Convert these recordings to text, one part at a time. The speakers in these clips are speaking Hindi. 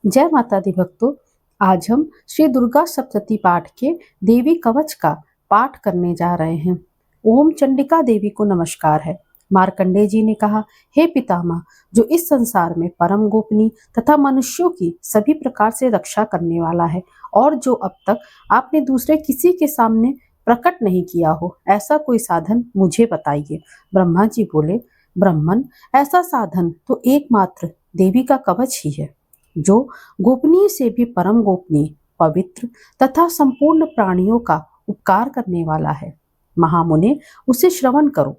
जय माता दी भक्तों। आज हम श्री दुर्गा सप्तशती पाठ के देवी कवच का पाठ करने जा रहे हैं। ओम चंडिका देवी को नमस्कार है। मार्कंडेय जी ने कहा, हे पितामह, जो इस संसार में परम गोपनीय तथा मनुष्यों की सभी प्रकार से रक्षा करने वाला है और जो अब तक आपने दूसरे किसी के सामने प्रकट नहीं किया हो, ऐसा कोई साधन मुझे बताइए। ब्रह्मा जी बोले, ब्राह्मण, ऐसा साधन तो एकमात्र देवी का कवच ही है, जो गोपनीय से भी परम गोपनीय, पवित्र तथा संपूर्ण प्राणियों का उपकार करने वाला है। महामुने, उसे श्रवण करो।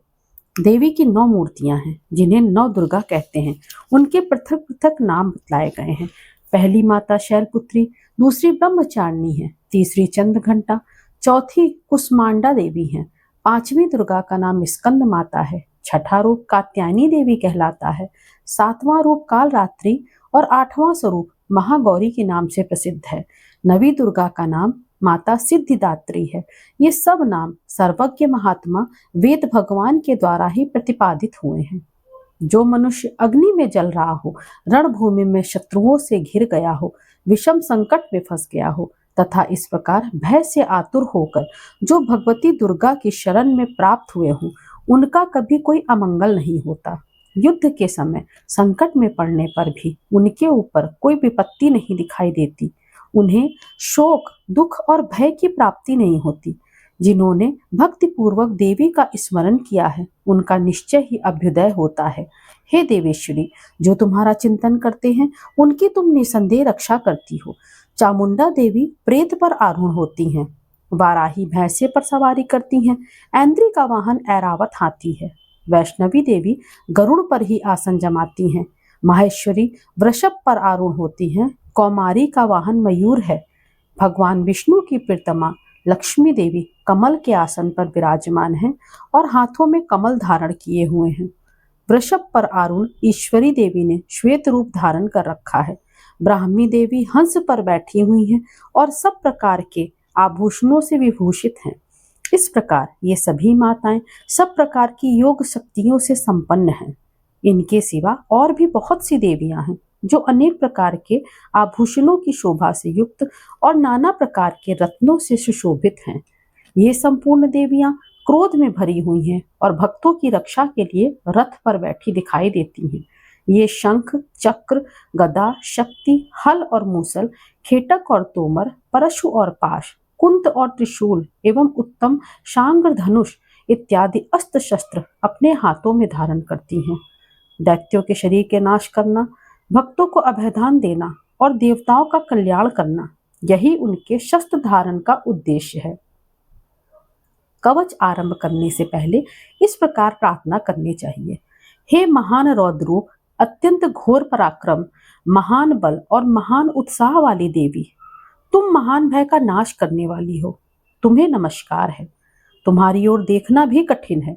देवी की 9 मूर्तियां हैं, जिन्हें 9 दुर्गा कहते हैं। उनके पृथक पृथक नाम बतलाए गए हैं। पहली माता शैलपुत्री, दूसरी ब्रह्मचारिणी है, तीसरी चंद्रघंटा, चौथी कुष्मांडा देवी है, पांचवी दुर्गा का नाम स्कंद माता है, छठा रूप कात्यायनी देवी कहलाता है, सातवां रूप कालरात्रि और 8वां स्वरूप महागौरी के नाम से प्रसिद्ध है। नवी दुर्गा का नाम माता सिद्धिदात्री है। ये सब नाम सर्वज्ञ महात्मा वेद भगवान के द्वारा ही प्रतिपादित हुए हैं। जो मनुष्य अग्नि में जल रहा हो, रणभूमि में शत्रुओं से घिर गया हो, विषम संकट में फंस गया हो तथा इस प्रकार भय से आतुर होकर जो भगवती दुर्गा की शरण में प्राप्त हुए हों, उनका कभी कोई अमंगल नहीं होता। युद्ध के समय संकट में पड़ने पर भी उनके ऊपर कोई विपत्ति नहीं दिखाई देती। उन्हें शोक, दुख और भय की प्राप्ति नहीं होती। जिन्होंने भक्ति पूर्वक देवी का स्मरण किया है, उनका निश्चय ही अभ्युदय होता है। हे देवेश्वरी, जो तुम्हारा चिंतन करते हैं, उनकी तुम निसंदेह रक्षा करती हो। चामुंडा देवी प्रेत पर आरूढ़ होती हैं, वाराही भैंसे पर सवारी करती हैं, ऐन्द्री का वाहन ऐरावत हाथी है, वैष्णवी देवी गरुड़ पर ही आसन जमाती हैं, माहेश्वरी वृषभ पर आरूढ़ होती हैं, कौमारी का वाहन मयूर है, भगवान विष्णु की प्रियतमा लक्ष्मी देवी कमल के आसन पर विराजमान हैं और हाथों में कमल धारण किए हुए हैं। वृषभ पर आरूढ़ ईश्वरी देवी ने श्वेत रूप धारण कर रखा है। ब्राह्मी देवी हंस पर बैठी हुई हैं और सब प्रकार के आभूषणों से विभूषित हैं। इस प्रकार ये सभी माताएं सब प्रकार की योग शक्तियों से संपन्न हैं। इनके सिवा और भी बहुत सी देवियां हैं, जो अनेक प्रकार के आभूषणों की शोभा से युक्त और नाना प्रकार के रत्नों से सुशोभित हैं। ये संपूर्ण देवियां क्रोध में भरी हुई हैं और भक्तों की रक्षा के लिए रथ पर बैठी दिखाई देती हैं। ये शंख, चक्र, गदा, शक्ति, हल और मूसल, खेटक और तोमर, परशु और पाश, कुंत और त्रिशूल एवं उत्तम शांग्र धनुष इत्यादि अस्त्र शस्त्र अपने हाथों में धारण करती हैं। दैत्यों के शरीर के नाश करना, भक्तों को अभयदान देना और देवताओं का कल्याण करना, यही उनके शस्त्र धारण का उद्देश्य है। कवच आरंभ करने से पहले इस प्रकार प्रार्थना करनी चाहिए। हे महान रौद्रूप, अत्यंत घोर पराक्रम, महान बल और महान उत्साह वाली देवी, तुम महान भय का नाश करने वाली हो। तुम्हें नमस्कार है। तुम्हारी ओर देखना भी कठिन है।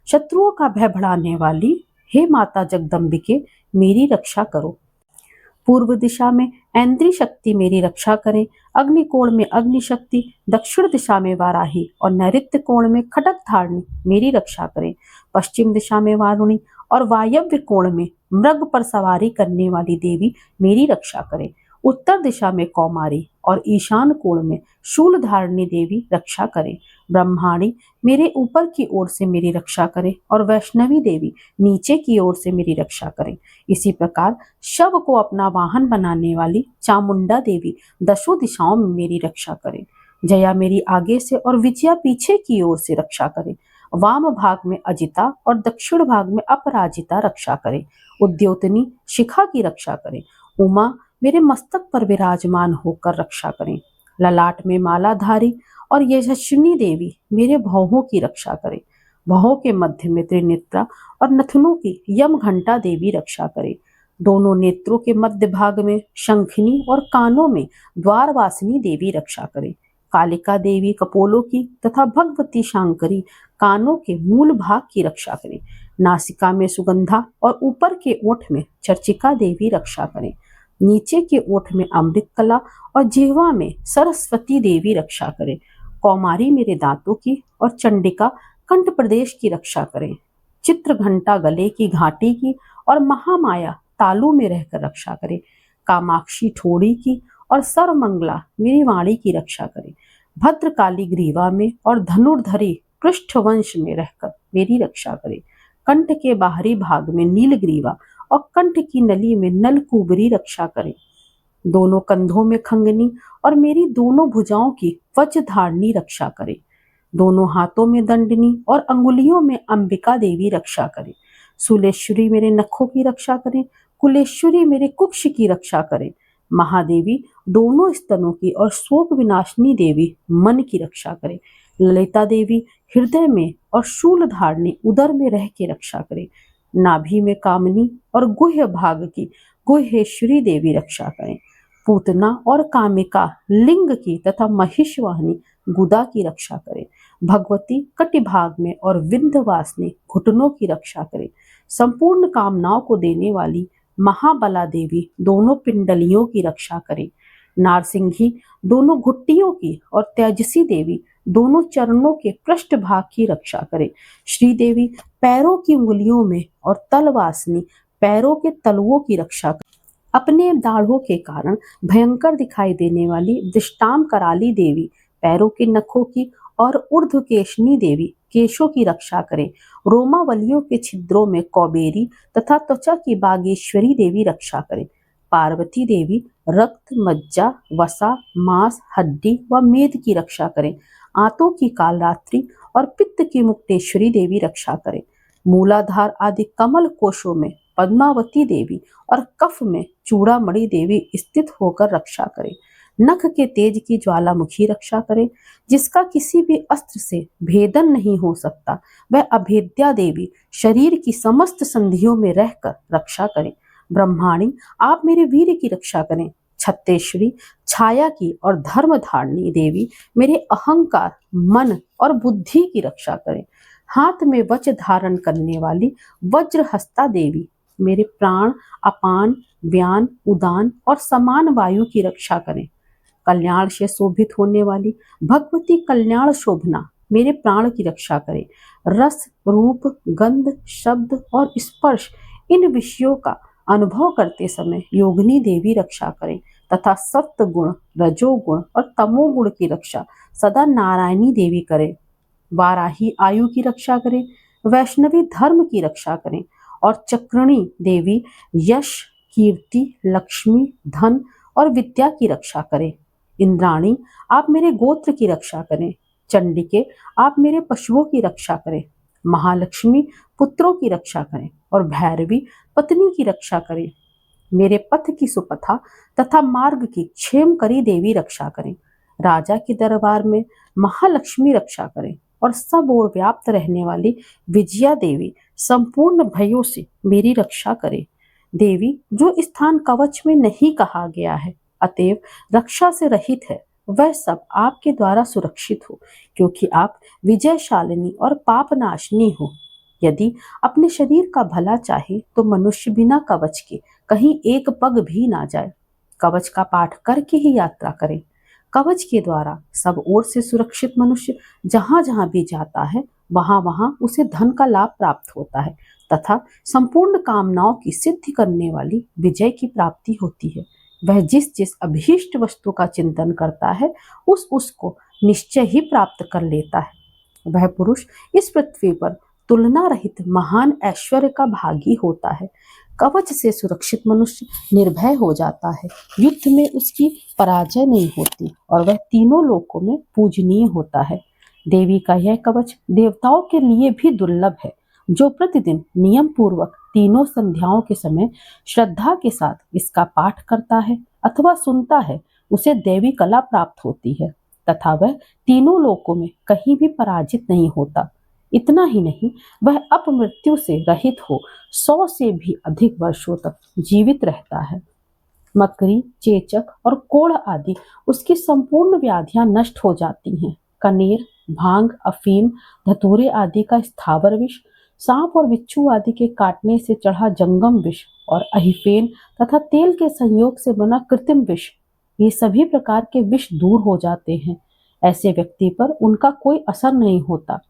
शत्रुओं का भय बढ़ाने वाली हे माता जगदम्बिके, मेरी रक्षा करो। पूर्व दिशा में ऐन्द्री शक्ति मेरी रक्षा करें, अग्निकोण में अग्नि शक्ति, दक्षिण दिशा में वाराही और नैऋत्य कोण में खड्ग धारणी मेरी रक्षा करें। पश्चिम दिशा में वारुणी और वायव्य कोण में मृग पर सवारी करने वाली देवी मेरी रक्षा करें। उत्तर दिशा में कौमारी और ईशान कोण में शूल धारणी देवी रक्षा करें। ब्रह्माणी मेरे ऊपर की ओर से मेरी रक्षा करें और वैष्णवी देवी नीचे की ओर से मेरी रक्षा करें। इसी प्रकार शव को अपना वाहन बनाने वाली चामुंडा देवी दशों दिशाओं में मेरी रक्षा करें। जया मेरी आगे से और विजया पीछे की ओर से रक्षा करें। वाम भाग में अजिता और दक्षिण भाग में अपराजिता रक्षा करें। उद्योतनी शिखा की रक्षा करें। उमा मेरे मस्तक पर विराजमान होकर रक्षा करें। ललाट में मालाधारी और यशस्विनी देवी मेरे भौहों की रक्षा करें। भौहों के मध्य में त्रिनेत्रा और नथनों की यम घंटा देवी रक्षा करें। दोनों नेत्रों के मध्य भाग में शंखिनी और कानों में द्वारवासिनी देवी रक्षा करें। कालिका देवी कपोलों की तथा भगवती शांकरी कानों के मूल भाग की रक्षा करें। नासिका में सुगंधा और ऊपर के ओठ में चर्चिका देवी रक्षा करें। नीचे के ओठ में अमृत कला और जिह्वा में सरस्वती देवी रक्षा करें। कौमारी मेरे दांतों की और चंडिका कंठ प्रदेश की रक्षा करें। चित्र घंटा गले की घाटी की और महामाया तालू में रहकर रक्षा करें। कामाक्षी ठोड़ी की और सर्वमंगला मेरी वाणी की रक्षा करे। भद्रकाली ग्रीवा में और धनुर्धरी पृष्ठवंश में रहकर मेरी रक्षा करे। कंठ के बाहरी भाग में नीलग्रीवा और कंठ की नली में नलकूबरी रक्षा करे। दोनों कंधों में खंगनी और मेरी दोनों भुजाओं की वज्रधारणी रक्षा करे। दोनों हाथों में दंडनी और अंगुलियों में अंबिका देवी रक्षा करे। सुलेश्वरी मेरे नखों की रक्षा करें, कुलेश्वरी मेरे कुक्ष की रक्षा करें। महादेवी दोनों स्तनों की और शोक विनाशिनी देवी मन की रक्षा करे। ललिता देवी हृदय में और शूल धारणी उदर में रह के रक्षा करे। नाभि में कामनी और गुह्य भाग की गुह्येश्वरी देवी रक्षा करें। पूतना और कामिका लिंग की तथा महिषवाहिनी गुदा की रक्षा करे। भगवती कटिभाग में और विंध्यवासिनी घुटनों की रक्षा करे। संपूर्ण कामनाओं को देने वाली महाबला देवी दोनों पिंडलियों की रक्षा करे। नारसिंही दोनों घुट्टियों की और तेजसी देवी दोनों चरणों के पृष्ठ भाग की रक्षा करे। श्रीदेवी पैरों की उंगलियों में और तलवासिनी पैरों के तलुओं की रक्षा करे। अपने दाढ़ों के कारण भयंकर दिखाई देने वाली दिष्टाम कराली देवी पैरों के नखों की और ऊर्ध्वकेशनी देवी केशों की रक्षा करें। रोमावलियों के छिद्रों में कौबेरी तथा त्वचा की बागेश्वरी देवी रक्षा करें। पार्वती देवी रक्त, मज्जा, वसा, मांस, हड्डी व मेद की रक्षा करें। आंतों की कालरात्रि और पित्त की मुक्तेश्वरी देवी रक्षा करें। मूलाधार आदि कमल कोशों में पद्मावती देवी और कफ में चूड़ामणि देवी स्थित होकर रक्षा करें। नख के तेज की ज्वालामुखी रक्षा करें, जिसका किसी भी अस्त्र से भेदन नहीं हो सकता, वह अभेद्या देवी शरीर की समस्त संधियों में रहकर रक्षा करें। ब्रह्माणी आप मेरे वीर की रक्षा करें। छत्तेश्वरी छाया की और धर्म धारणी देवी मेरे अहंकार, मन और बुद्धि की रक्षा करें। हाथ में वज्र धारण करने वाली वज्रहस्ता देवी मेरे प्राण, अपान, व्यान, उदान और समान वायु की रक्षा करें। कल्याण से शोभित होने वाली भगवती कल्याण शोभना मेरे प्राण की रक्षा करे। रस, रूप, गंध, शब्द और स्पर्श इन विषयों का अनुभव करते समय योगिनी देवी रक्षा करें तथा सप्त गुण, रजोगुण और तमोगुण की रक्षा सदा नारायणी देवी करें। वाराही आयु की रक्षा करें, वैष्णवी धर्म की रक्षा करें और चक्रणी देवी यश, कीर्ति, लक्ष्मी, धन और विद्या की रक्षा करें। इंद्राणी आप मेरे गोत्र की रक्षा करें। चंडिके आप मेरे पशुओं की रक्षा करें। महालक्ष्मी पुत्रों की रक्षा करें और भैरवी पत्नी की रक्षा करें। मेरे पथ की सुपथा तथा मार्ग की क्षेमकरी देवी रक्षा करें। राजा के दरबार में महालक्ष्मी रक्षा करें और सब ओर व्याप्त रहने वाली विजया देवी संपूर्ण भयों से मेरी रक्षा करे। देवी जो स्थान कवच में नहीं कहा गया है, अतएव रक्षा से रहित है, वह सब आपके द्वारा सुरक्षित हो, क्योंकि आप विजयशालिनी और पापनाशनी हो। यदि अपने शरीर का भला चाहे तो मनुष्य बिना कवच के कहीं एक पग भी ना जाए। कवच का पाठ करके ही यात्रा करें। कवच के द्वारा सब ओर से सुरक्षित मनुष्य जहां जहां भी जाता है, वहां वहां उसे धन का लाभ प्राप्त होता है तथा संपूर्ण कामनाओं की सिद्धि करने वाली विजय की प्राप्ति होती है। वह जिस जिस अभीष्ट वस्तु का चिंतन करता है, उसको निश्चय ही प्राप्त कर लेता है। वह पुरुष इस पृथ्वी पर तुलना रहित महान ऐश्वर्य का भागी होता है। कवच से सुरक्षित मनुष्य निर्भय हो जाता है। युद्ध में उसकी पराजय नहीं होती और वह तीनों लोकों में पूजनीय होता है। देवी का यह कवच देवताओं के लिए भी दुर्लभ है। जो प्रतिदिन नियम पूर्वक तीनों संध्याओं के समय श्रद्धा के साथ इसका पाठ करता है अथवा सुनता है, उसे देवी कला प्राप्त होती है तथा वह तीनों लोकों में कहीं भी पराजित नहीं होता। इतना ही नहीं, वह अपमृत्यु से रहित हो 100 से भी अधिक वर्षों तक जीवित रहता है। मकरी, चेचक और कोढ़ आदि उसकी संपूर्ण व्याधियां नष्ट हो जाती हैं। कनेर, भांग, अफीम, धतूरे आदि का स्थावर विष, सांप और बिच्छू आदि के काटने से चढ़ा जंगम विष और अहिफेन तथा तेल के संयोग से बना कृत्रिम विष, ये सभी प्रकार के विष दूर हो जाते हैं। ऐसे व्यक्ति पर उनका कोई असर नहीं होता।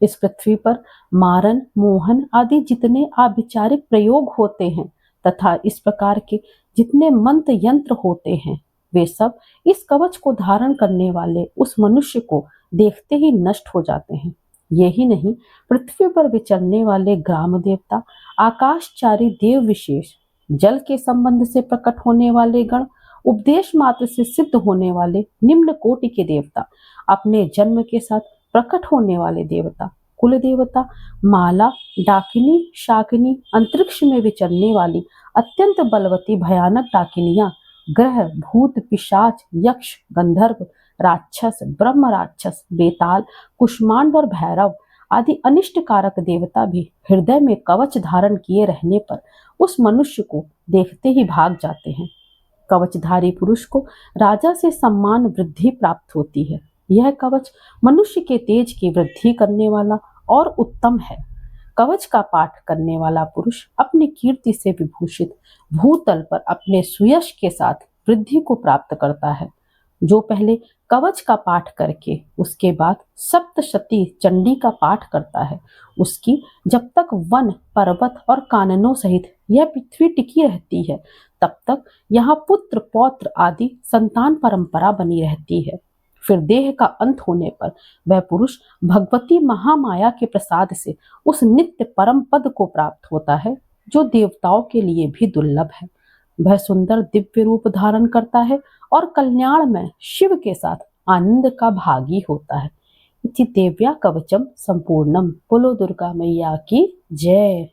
इस पृथ्वी पर मारन, मोहन आदि जितने आभिचारिक प्रयोग होते हैं, तथा इस प्रकार के जितने मंत्र यंत्र होते हैं वे सब इस कवच को धारण करने वाले उस मनुष्य को देखते ही नष्ट हो जाते हैं। यही नहीं, पृथ्वी पर विचरने वाले ग्राम देवता, आकाशचारी देव विशेष, जल के संबंध से प्रकट होने वाले गण, उपदेश मात्र से सिद्ध होने वाले निम्न कोटि के देवता, अपने जन्म के साथ प्रकट होने वाले देवता, कुल देवता, माला, डाकिनी, शाकिनी, अंतरिक्ष में विचरने वाली अत्यंत बलवती भयानक डाकिनियां, ग्रह, भूत, पिशाच, यक्ष, गंधर्व, राक्षस, ब्रह्म राक्षस, बेताल, कुष्मांड और भैरव आदि अनिष्ट कारक देवता भी हृदय में कवच धारण किए रहने पर उस मनुष्य को देखते ही भाग जाते हैं। कवचधारी पुरुष को राजा से सम्मान वृद्धि प्राप्त होती है। यह कवच मनुष्य के तेज की वृद्धि करने वाला और उत्तम है। कवच का पाठ करने वाला पुरुष अपनी कीर्ति से विभूषित भूतल पर अपने सुयश के साथ वृद्धि को प्राप्त करता है। जो पहले कवच का पाठ करके उसके बाद सप्तशती चंडी का पाठ करता है, उसकी जब तक वन, पर्वत और काननों सहित यह पृथ्वी टिकी रहती है, तब तक यहाँ पुत्र, पौत्र आदि संतान परंपरा बनी रहती है। फिर देह का अंत होने पर वह पुरुष भगवती महामाया के प्रसाद से उस नित्य परम पद को प्राप्त होता है जो देवताओं के लिए भी दुर्लभ है। वह सुंदर दिव्य रूप धारण करता है और कल्याण में शिव के साथ आनंद का भागी होता है। इति देव्या कवचम संपूर्णम। बोलो दुर्गा मैया की जय।